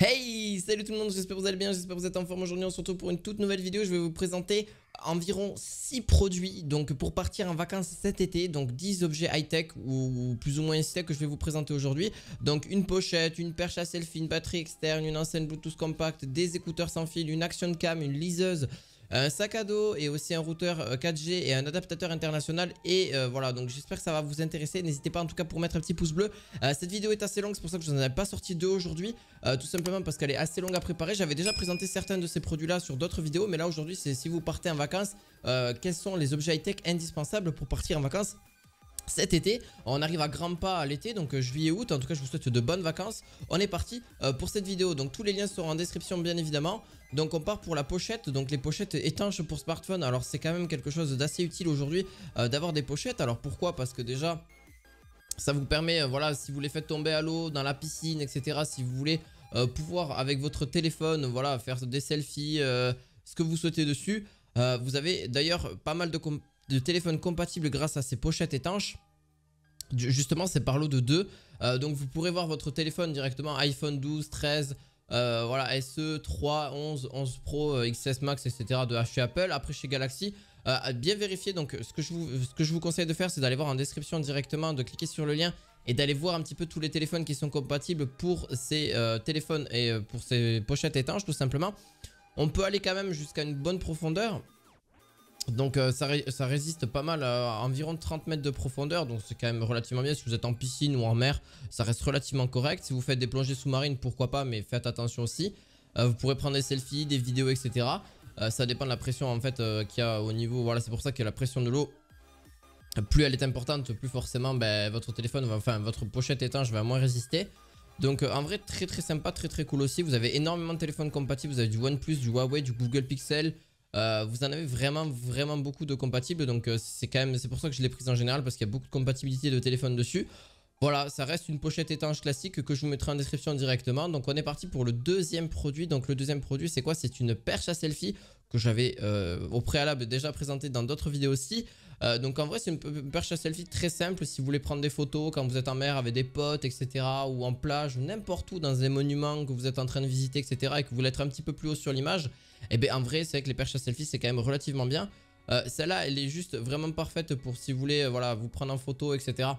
Hey, salut tout le monde, j'espère que vous allez bien, j'espère que vous êtes en forme. Aujourd'hui on se retrouve pour une toute nouvelle vidéo. Je vais vous présenter environ 6 produits donc pour partir en vacances cet été. Donc 10 objets high-tech ou plus ou moins high-tech que je vais vous présenter aujourd'hui. Donc une pochette, une perche à selfie, une batterie externe, une enceinte Bluetooth compact, des écouteurs sans fil, une action cam, une liseuse, un sac à dos et aussi un routeur 4G et un adaptateur international. Et voilà, donc j'espère que ça va vous intéresser. N'hésitez pas en tout cas pour mettre un petit pouce bleu. Cette vidéo est assez longue, c'est pour ça que je n'en avais pas sorti deux aujourd'hui. Tout simplement parce qu'elle est assez longue à préparer. J'avais déjà présenté certains de ces produits là sur d'autres vidéos, mais là aujourd'hui c'est si vous partez en vacances, quels sont les objets high-tech indispensables pour partir en vacances cet été. On arrive à grands pas à l'été, donc juillet-août. En tout cas je vous souhaite de bonnes vacances. On est parti pour cette vidéo, donc tous les liens seront en description bien évidemment. Donc on part pour la pochette, donc les pochettes étanches pour smartphone. Alors c'est quand même quelque chose d'assez utile aujourd'hui d'avoir des pochettes. Alors pourquoi? Parce que déjà ça vous permet, voilà, si vous les faites tomber à l'eau, dans la piscine, etc. Si vous voulez pouvoir avec votre téléphone, voilà, faire des selfies, ce que vous souhaitez dessus. Vous avez d'ailleurs pas mal de téléphones compatibles grâce à ces pochettes étanches. Justement, c'est par lot de 2. Donc vous pourrez voir votre téléphone directement, iPhone 12, 13, voilà, SE, 3, 11, 11 Pro, XS Max, etc. de chez Apple. Après chez Galaxy. Bien vérifier, donc ce que je vous conseille de faire, c'est d'aller voir en description directement, de cliquer sur le lien et d'aller voir un petit peu tous les téléphones qui sont compatibles pour ces téléphones et pour ces pochettes étanches tout simplement. On peut aller quand même jusqu'à une bonne profondeur. Donc ça résiste pas mal à environ 30 mètres de profondeur, donc c'est quand même relativement bien. Si vous êtes en piscine ou en mer, ça reste relativement correct. Si vous faites des plongées sous-marines, pourquoi pas, mais faites attention aussi. Vous pourrez prendre des selfies, des vidéos, etc. Ça dépend de la pression en fait qu'il y a au niveau. Voilà, c'est pour ça que la pression de l'eau, plus elle est importante, plus forcément votre téléphone, enfin votre pochette étanche va moins résister. Donc en vrai très très sympa, très très cool aussi. Vous avez énormément de téléphones compatibles, vous avez du OnePlus, du Huawei, du Google Pixel. Vous en avez vraiment beaucoup de compatibles. Donc c'est pour ça que je l'ai prise en général, parce qu'il y a beaucoup de compatibilité de téléphones dessus. Voilà, ça reste une pochette étanche classique que je vous mettrai en description directement. Donc on est parti pour le deuxième produit. Donc le deuxième produit c'est quoi? C'est une perche à selfie que j'avais au préalable déjà présenté dans d'autres vidéos aussi. Donc en vrai c'est une perche à selfie très simple si vous voulez prendre des photos quand vous êtes en mer avec des potes, etc. Ou en plage ou n'importe où dans des monuments que vous êtes en train de visiter, etc. Et que vous voulez être un petit peu plus haut sur l'image. Et bien en vrai c'est vrai que les perches à selfie c'est quand même relativement bien. Celle-là elle est juste vraiment parfaite pour si vous voulez voilà, vous prendre en photo, etc.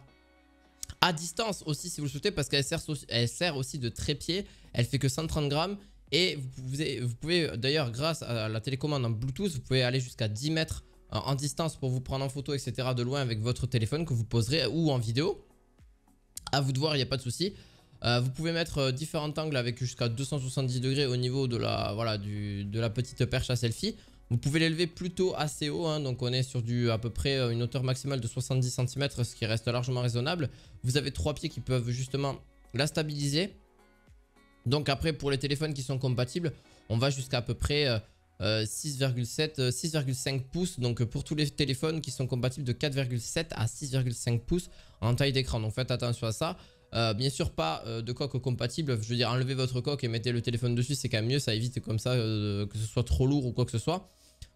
À distance aussi si vous le souhaitez, parce qu'elle sert aussi de trépied. Elle fait que 130 grammes. Et vous pouvez d'ailleurs, grâce à la télécommande en Bluetooth, vous pouvez aller jusqu'à 10 mètres en distance pour vous prendre en photo, etc. de loin avec votre téléphone que vous poserez, ou en vidéo. À vous de voir, il n'y a pas de souci. Vous pouvez mettre différents angles avec jusqu'à 270 degrés au niveau de la, voilà, de la petite perche à selfie. Vous pouvez l'élever plutôt assez haut, hein, donc on est sur à peu près une hauteur maximale de 70 cm, ce qui reste largement raisonnable. Vous avez 3 pieds qui peuvent justement la stabiliser. Donc après pour les téléphones qui sont compatibles, on va jusqu'à peu près 6,7, 6,5 pouces. Donc pour tous les téléphones qui sont compatibles de 4,7 à 6,5 pouces en taille d'écran. Donc faites attention à ça. Bien sûr pas de coque compatible, je veux dire enlevez votre coque et mettez le téléphone dessus, c'est quand même mieux, ça évite comme ça que ce soit trop lourd ou quoi que ce soit.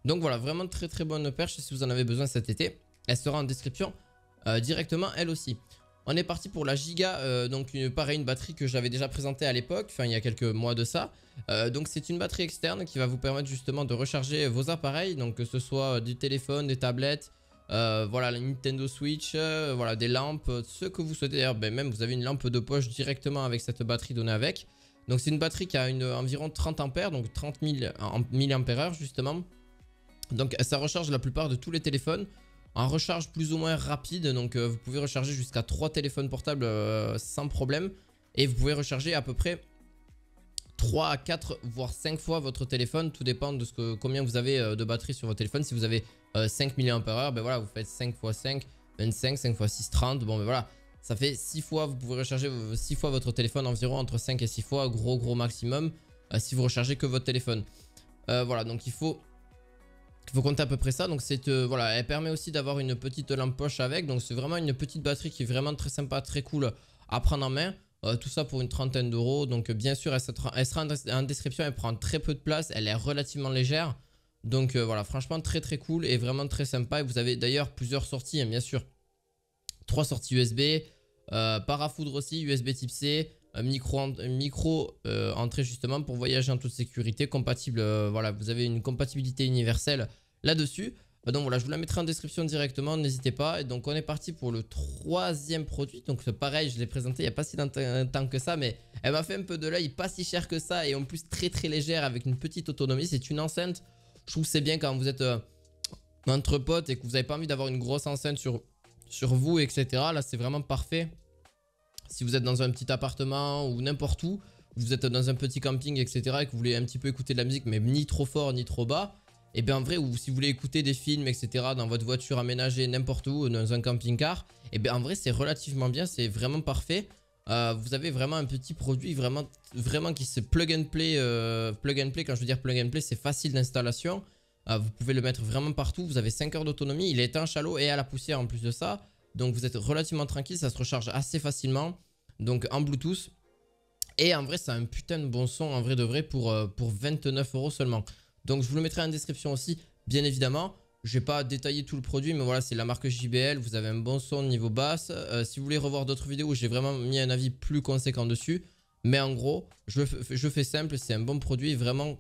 Donc voilà, vraiment très très bonne perche si vous en avez besoin cet été. Elle sera en description directement elle aussi. On est parti pour la Giga, donc pareil une batterie que j'avais déjà présentée à l'époque, enfin il y a quelques mois de ça. Donc c'est une batterie externe qui va vous permettre justement de recharger vos appareils, donc que ce soit du téléphone, des tablettes, voilà la Nintendo Switch, voilà des lampes, ce que vous souhaitez. D'ailleurs même vous avez une lampe de poche directement avec cette batterie donnée avec. Donc c'est une batterie qui a environ 30 ampères, donc 30 000 mAh justement. Donc ça recharge la plupart de tous les téléphones en recharge plus ou moins rapide. Donc vous pouvez recharger jusqu'à 3 téléphones portables sans problème. Et vous pouvez recharger à peu près 3 à 4 voire 5 fois votre téléphone. Tout dépend de combien vous avez de batterie sur votre téléphone. Si vous avez 5 mAh, ben voilà, vous faites 5 x 5, 25, 5 x 6, 30. Bon ben voilà, ça fait 6 fois, vous pouvez recharger 6 fois votre téléphone environ, entre 5 et 6 fois, gros maximum, si vous rechargez que votre téléphone. Voilà, donc il faut compter à peu près ça. Donc voilà, elle permet aussi d'avoir une petite lampe poche avec. Donc c'est vraiment une petite batterie qui est vraiment très sympa, très cool à prendre en main. Tout ça pour une trentaine d'euros. Donc bien sûr elle sera en description. Elle prend très peu de place, elle est relativement légère. Donc voilà, franchement très très cool et vraiment très sympa. Et vous avez d'ailleurs plusieurs sorties, hein, bien sûr. 3 sorties USB, parafoudre aussi, USB type C, micro entrée justement pour voyager en toute sécurité, compatible, voilà, vous avez une compatibilité universelle là-dessus. Donc voilà, je vous la mettrai en description directement, n'hésitez pas. Et donc on est parti pour le troisième produit. Donc pareil, je l'ai présenté il n'y a pas si longtemps que ça, mais elle m'a fait un peu de l'œil, pas si cher que ça et en plus très très légère avec une petite autonomie. C'est une enceinte, je trouve que c'est bien quand vous êtes entre potes et que vous n'avez pas envie d'avoir une grosse enceinte sur vous, etc. Là c'est vraiment parfait. Si vous êtes dans un petit appartement ou n'importe où, vous êtes dans un petit camping, etc. et que vous voulez un petit peu écouter de la musique, mais ni trop fort ni trop bas, et bien en vrai, ou si vous voulez écouter des films, etc. dans votre voiture aménagée n'importe où, dans un camping-car, et bien en vrai c'est relativement bien, c'est vraiment parfait. Vous avez vraiment un petit produit vraiment qui se plug and play. Plug and play, quand je veux dire plug and play, c'est facile d'installation. Vous pouvez le mettre vraiment partout, vous avez 5 heures d'autonomie, il est éteint à l'eau et à la poussière en plus de ça. Donc vous êtes relativement tranquille, ça se recharge assez facilement. Donc en Bluetooth. Et en vrai c'est un putain de bon son en vrai de vrai pour 29 € seulement. Donc je vous le mettrai en description aussi bien évidemment. Je vais pas détailler tout le produit mais voilà c'est la marque JBL. Vous avez un bon son niveau basse. Si vous voulez revoir d'autres vidéos j'ai vraiment mis un avis plus conséquent dessus. Mais en gros je fais simple, c'est un bon produit vraiment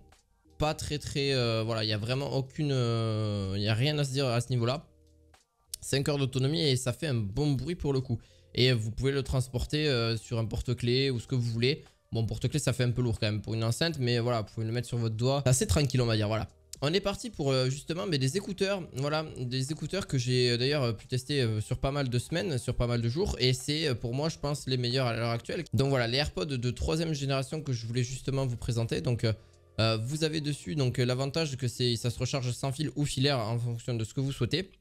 pas très voilà il n'y a vraiment aucune... il n'y a rien à se dire à ce niveau là. 5 heures d'autonomie et ça fait un bon bruit pour le coup. Et vous pouvez le transporter sur un porte-clés ou ce que vous voulez. Bon, porte-clés ça fait un peu lourd quand même pour une enceinte, mais voilà, vous pouvez le mettre sur votre doigt. C'est assez tranquille on va dire, voilà. On est parti pour justement des écouteurs, voilà, des écouteurs que j'ai d'ailleurs pu tester sur pas mal de semaines, sur pas mal de jours. Et c'est pour moi je pense les meilleurs à l'heure actuelle. Donc voilà, les AirPods de 3ème génération que je voulais justement vous présenter. Donc vous avez dessus donc l'avantage que ça se recharge sans fil ou filaire en fonction de ce que vous souhaitez.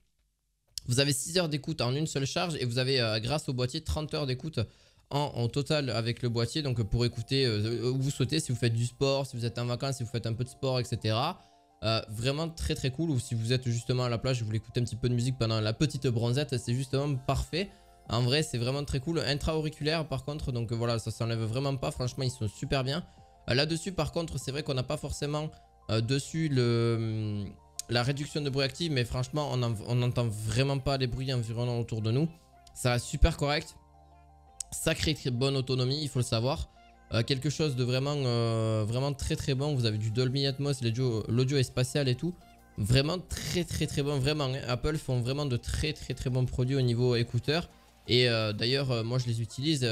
Vous avez 6 heures d'écoute en une seule charge et vous avez grâce au boîtier 30 heures d'écoute en total avec le boîtier. Donc pour écouter où vous souhaitez, si vous faites du sport, si vous êtes en vacances, si vous faites un peu de sport, etc. Vraiment très très cool. Ou si vous êtes justement à la plage et vous voulez écouter un petit peu de musique pendant la petite bronzette, c'est justement parfait. En vrai c'est vraiment très cool. Intra-auriculaire par contre, donc voilà ça s'enlève vraiment pas. Franchement ils sont super bien. Là-dessus par contre c'est vrai qu'on n'a pas forcément dessus la réduction de bruit active, mais franchement on n'entend vraiment pas les bruits environnants autour de nous. Ça reste super correct. Sacrée bonne autonomie, il faut le savoir. Quelque chose de vraiment très très bon. Vous avez du Dolby Atmos, l'audio est spatial et tout. Vraiment très bon, vraiment. Hein. Apple font vraiment de très bons produits au niveau écouteurs. Et d'ailleurs moi je les utilise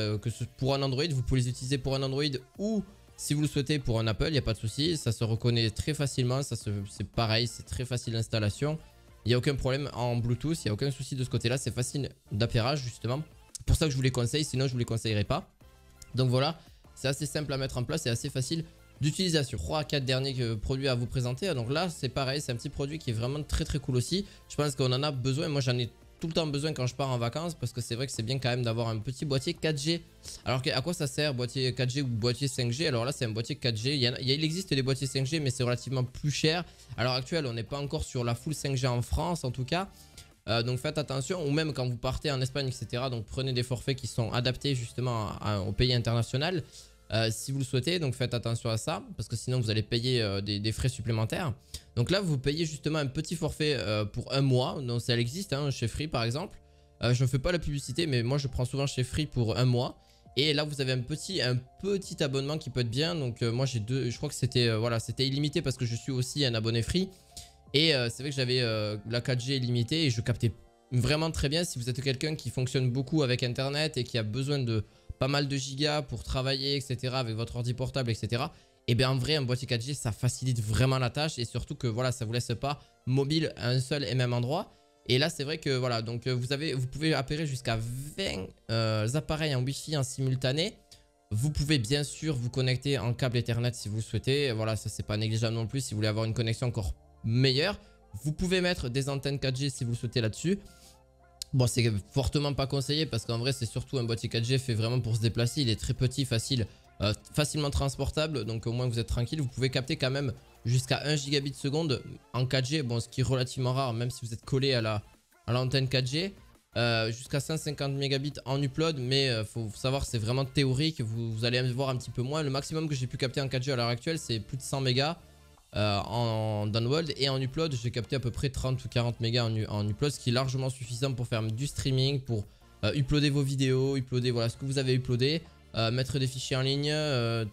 pour un Android. Vous pouvez les utiliser pour un Android ou si vous le souhaitez pour un Apple, il n'y a pas de souci, ça se reconnaît très facilement, c'est pareil, c'est très facile d'installation. Il n'y a aucun problème en Bluetooth, il n'y a aucun souci de ce côté-là, c'est facile d'appairage justement. Pour ça que je vous les conseille, sinon je vous les conseillerais pas. Donc voilà, c'est assez simple à mettre en place et assez facile d'utilisation. 3 à 4 derniers produits à vous présenter. Donc là c'est pareil, c'est un petit produit qui est vraiment très cool aussi. Je pense qu'on en a besoin, moi j'en ai tout le temps besoin quand je pars en vacances parce que c'est vrai que c'est bien quand même d'avoir un petit boîtier 4G. Alors à quoi ça sert boîtier 4G ou boîtier 5G? Alors là c'est un boîtier 4G, il existe des boîtiers 5G mais c'est relativement plus cher. À l'heure actuelle on n'est pas encore sur la full 5G en France en tout cas. Donc faites attention, ou même quand vous partez en Espagne etc. Donc prenez des forfaits qui sont adaptés justement au pays international. Si vous le souhaitez, donc faites attention à ça parce que sinon vous allez payer des frais supplémentaires. Donc là vous payez justement un petit forfait pour un mois, donc ça existe hein, chez Free par exemple. Je ne fais pas la publicité mais moi je prends souvent chez Free pour un mois. Et là vous avez un petit abonnement qui peut être bien. Donc moi j'ai je crois que c'était voilà, c'était illimité parce que je suis aussi un abonné Free. Et c'est vrai que j'avais la 4G illimitée et je captais vraiment très bien. Si vous êtes quelqu'un qui fonctionne beaucoup avec internet et qui a besoin de pas mal de gigas pour travailler etc. avec votre ordi portable etc. Et bien en vrai un boîtier 4G ça facilite vraiment la tâche. Et surtout que voilà ça vous laisse pas mobile à un seul et même endroit. Et là c'est vrai que voilà donc vous pouvez appairer jusqu'à 20 appareils en Wi-Fi en simultané. Vous pouvez bien sûr vous connecter en câble Ethernet si vous le souhaitez. Voilà ça c'est pas négligeable non plus si vous voulez avoir une connexion encore meilleure. Vous pouvez mettre des antennes 4G si vous le souhaitez là-dessus. Bon c'est fortement pas conseillé parce qu'en vrai c'est surtout un boîtier 4G fait vraiment pour se déplacer. Il est très petit, facilement transportable, donc au moins vous êtes tranquille. Vous pouvez capter quand même jusqu'à 1 gigabit seconde en 4G, bon ce qui est relativement rare même si vous êtes collé à l'antenne 4G. Jusqu'à 150 mégabits en upload, mais faut savoir c'est vraiment théorique, vous allez voir un petit peu moins. Le maximum que j'ai pu capter en 4G à l'heure actuelle c'est plus de 100 mégas en download, et en upload j'ai capté à peu près 30 ou 40 mégas en upload, ce qui est largement suffisant pour faire du streaming, pour uploader vos vidéos, uploader voilà ce que vous avez uploadé. mettre des fichiers en ligne,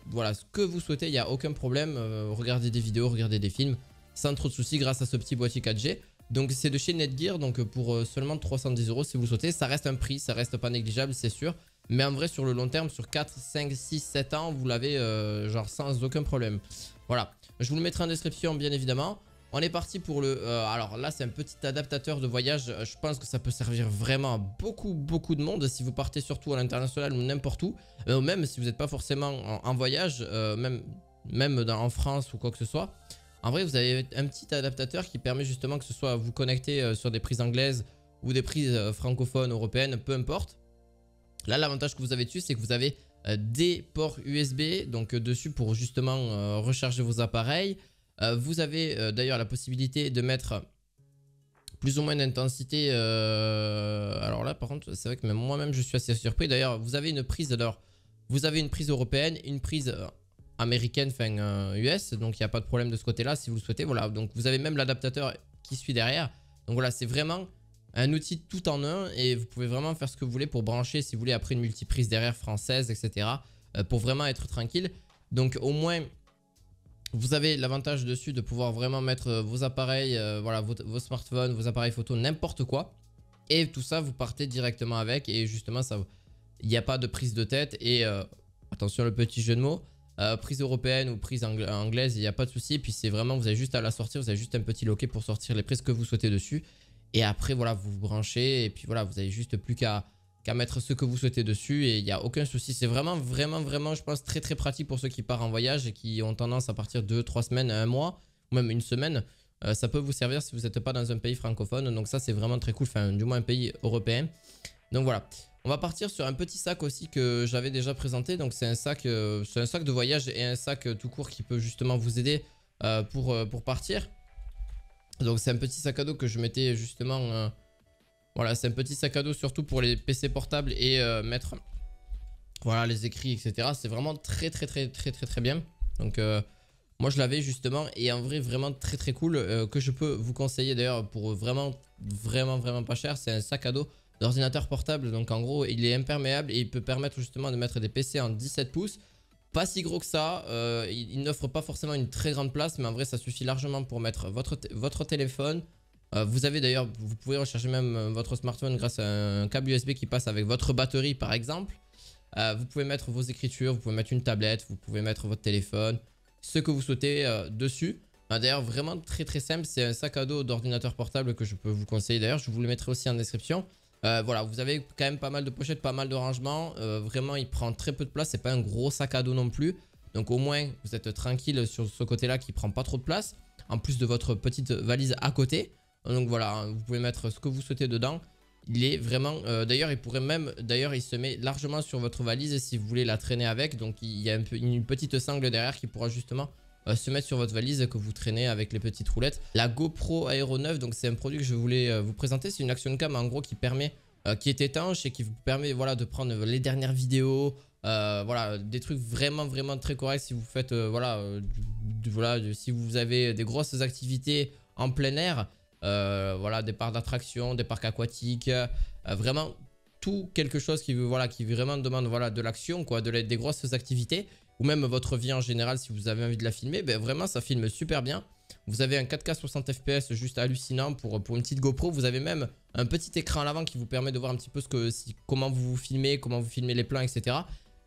voilà, ce que vous souhaitez, il n'y a aucun problème. Regardez des vidéos, regardez des films, sans trop de soucis grâce à ce petit boîtier 4G. Donc c'est de chez Netgear, donc pour seulement 310 € si vous souhaitez. Ça reste un prix, ça reste pas négligeable, c'est sûr. Mais en vrai, sur le long terme, sur 4, 5, 6, 7 ans, vous l'avez genre sans aucun problème. Voilà, je vous le mettrai en description bien évidemment. On est parti pour le... alors là, c'est un petit adaptateur de voyage. Je pense que ça peut servir vraiment à beaucoup de monde. Si vous partez surtout à l'international ou n'importe où. Même si vous n'êtes pas forcément en voyage, même en France ou quoi que ce soit. En vrai, vous avez un petit adaptateur qui permet justement que ce soit vous connecter sur des prises anglaises ou des prises francophones, européennes, peu importe. Là, l'avantage que vous avez dessus, c'est que vous avez des ports USB donc dessus pour justement recharger vos appareils. Vous avez d'ailleurs la possibilité de mettre plus ou moins d'intensité. Alors là, par contre, c'est vrai que même moi-même, je suis assez surpris. D'ailleurs, vous avez une prise. Alors, vous avez une prise européenne, une prise américaine, enfin US. Donc, il n'y a pas de problème de ce côté-là si vous le souhaitez. Voilà. Donc, vous avez même l'adaptateur qui suit derrière. Donc voilà, c'est vraiment un outil tout en un et vous pouvez vraiment faire ce que vous voulez pour brancher si vous voulez après une multiprise derrière française, etc. Pour vraiment être tranquille. Donc, au moins. Vous avez l'avantage dessus de pouvoir vraiment mettre vos appareils, voilà, vos smartphones, vos appareils photo, n'importe quoi. Et tout ça, vous partez directement avec. Et justement, il n'y a pas de prise de tête. Et attention, le petit jeu de mots. Prise européenne ou prise anglaise, il n'y a pas de souci. Puis c'est vraiment, vous avez juste à la sortir. Vous avez juste un petit loquet pour sortir les prises que vous souhaitez dessus. Et après, voilà, vous vous branchez. Et puis voilà, vous avez juste plus qu'à mettre ce que vous souhaitez dessus et il n'y a aucun souci. C'est vraiment, je pense, très pratique pour ceux qui partent en voyage et qui ont tendance à partir de 3 semaines à 1 mois ou même une semaine. Ça peut vous servir si vous n'êtes pas dans un pays francophone. Donc ça, c'est vraiment très cool. Enfin, du moins un pays européen. Donc voilà. On va partir sur un petit sac aussi que j'avais déjà présenté. Donc c'est un sac de voyage et un sac tout court qui peut justement vous aider pour partir. Donc c'est un petit sac à dos que je mettais justement... Voilà, c'est un petit sac à dos surtout pour les PC portables et mettre voilà, les écrits, etc. C'est vraiment très bien. Donc moi je l'avais justement et en vrai vraiment très cool que je peux vous conseiller d'ailleurs pour vraiment pas cher. C'est un sac à dos d'ordinateur portable. Donc en gros il est imperméable et il peut permettre justement de mettre des PC en 17 pouces. Pas si gros que ça, il n'offre pas forcément une très grande place mais en vrai ça suffit largement pour mettre votre téléphone. Vous avez d'ailleurs, vous pouvez recharger même votre smartphone grâce à un câble USB qui passe avec votre batterie par exemple. Vous pouvez mettre vos écritures, vous pouvez mettre une tablette, vous pouvez mettre votre téléphone, ce que vous souhaitez dessus. D'ailleurs vraiment très simple, c'est un sac à dos d'ordinateur portable que je peux vous conseiller d'ailleurs, je vous le mettrai aussi en description. Voilà, vous avez quand même pas mal de pochettes, pas mal de rangements, vraiment il prend très peu de place, c'est pas un gros sac à dos non plus. Donc au moins vous êtes tranquille sur ce côté là qui prend pas trop de place, en plus de votre petite valise à côté. Donc voilà, vous pouvez mettre ce que vous souhaitez dedans. Il est vraiment... d'ailleurs, il pourrait même... D'ailleurs, il se met largement sur votre valise si vous voulez la traîner avec. Donc, il y a une petite sangle derrière qui pourra justement se mettre sur votre valise que vous traînez avec les petites roulettes. La GoPro Aero 9, donc c'est un produit que je voulais vous présenter. C'est une action cam en gros qui permet... qui est étanche et qui vous permet voilà, de prendre les dernières vidéos. Voilà, des trucs vraiment très corrects si vous faites... voilà, si vous avez des grosses activités en plein air... voilà, des parcs d'attractions, des parcs aquatiques, vraiment tout quelque chose qui vraiment demande voilà, de l'action, quoi, des grosses activités, ou même votre vie en général si vous avez envie de la filmer, ben vraiment ça filme super bien. Vous avez un 4K 60 fps juste hallucinant pour une petite GoPro. Vous avez même un petit écran à l'avant qui vous permet de voir un petit peu comment vous filmez, comment vous filmez les plans, etc.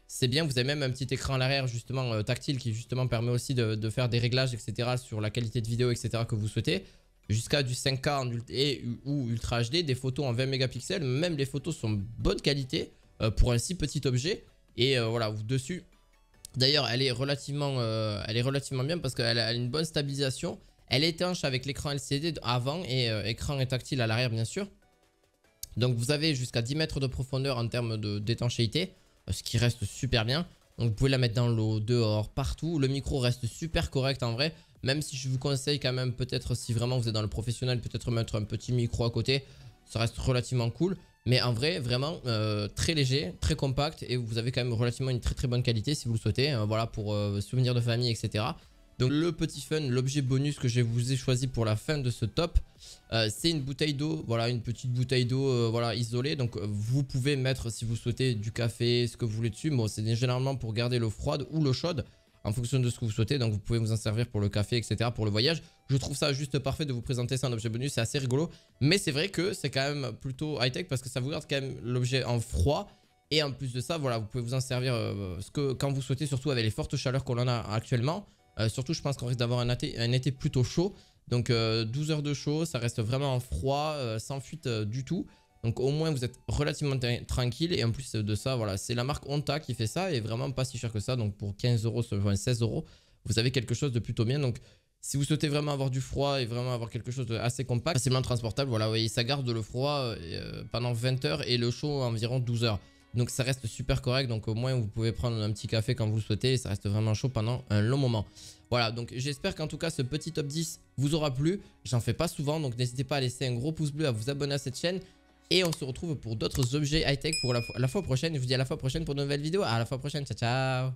C'est bien, vous avez même un petit écran à l'arrière justement tactile qui justement permet aussi de faire des réglages, etc. sur la qualité de vidéo, etc. que vous souhaitez. Jusqu'à du 5K ou Ultra HD, des photos en 20 mégapixels. Même les photos sont de bonne qualité pour un si petit objet. Et voilà, dessus, d'ailleurs, elle est relativement bien parce qu'elle a une bonne stabilisation. Elle est étanche avec l'écran LCD avant et écran tactile à l'arrière, bien sûr. Donc, vous avez jusqu'à 10 mètres de profondeur en termes d'étanchéité, ce qui reste super bien. Donc, vous pouvez la mettre dans l'eau, dehors, partout. Le micro reste super correct en vrai. Même si je vous conseille quand même peut-être si vraiment vous êtes dans le professionnel, peut-être mettre un petit micro à côté. Ça reste relativement cool. Mais en vrai, vraiment très léger, très compact. Et vous avez quand même relativement une très bonne qualité si vous le souhaitez. Voilà, pour souvenirs de famille, etc. Donc le petit fun, l'objet bonus que je vous ai choisi pour la fin de ce top, c'est une bouteille d'eau, voilà, une petite bouteille d'eau voilà, isolée. Donc vous pouvez mettre, si vous souhaitez, du café, ce que vous voulez dessus. Bon, c'est généralement pour garder l'eau froide ou l'eau chaude en fonction de ce que vous souhaitez. Donc vous pouvez vous en servir pour le café, etc. pour le voyage. Je trouve ça juste parfait de vous présenter ça en objet bonus, c'est assez rigolo. Mais c'est vrai que c'est quand même plutôt high-tech parce que ça vous garde quand même l'objet en froid. Et en plus de ça, voilà, vous pouvez vous en servir quand vous souhaitez, surtout avec les fortes chaleurs qu'on en a actuellement. Surtout, je pense qu'on risque d'avoir un été plutôt chaud. Donc 12 heures de chaud, ça reste vraiment froid, sans fuite du tout. Donc au moins vous êtes relativement tranquille. Et en plus de ça, voilà, c'est la marque Onta qui fait ça et vraiment pas si cher que ça. Donc pour 15 euros, enfin 16 euros, vous avez quelque chose de plutôt bien. Donc si vous souhaitez vraiment avoir du froid et vraiment avoir quelque chose d'assez compact, facilement transportable, voilà, vous voyez, ça garde le froid pendant 20 heures et le chaud environ 12 heures. Donc ça reste super correct, donc au moins vous pouvez prendre un petit café quand vous le souhaitez et ça reste vraiment chaud pendant un long moment. Voilà, donc j'espère qu'en tout cas ce petit top 10 vous aura plu. J'en fais pas souvent, donc n'hésitez pas à laisser un gros pouce bleu, à vous abonner à cette chaîne. Et on se retrouve pour d'autres objets high-tech pour la fois prochaine. Je vous dis à la fois prochaine pour de nouvelles vidéos. À la fois prochaine, ciao ciao.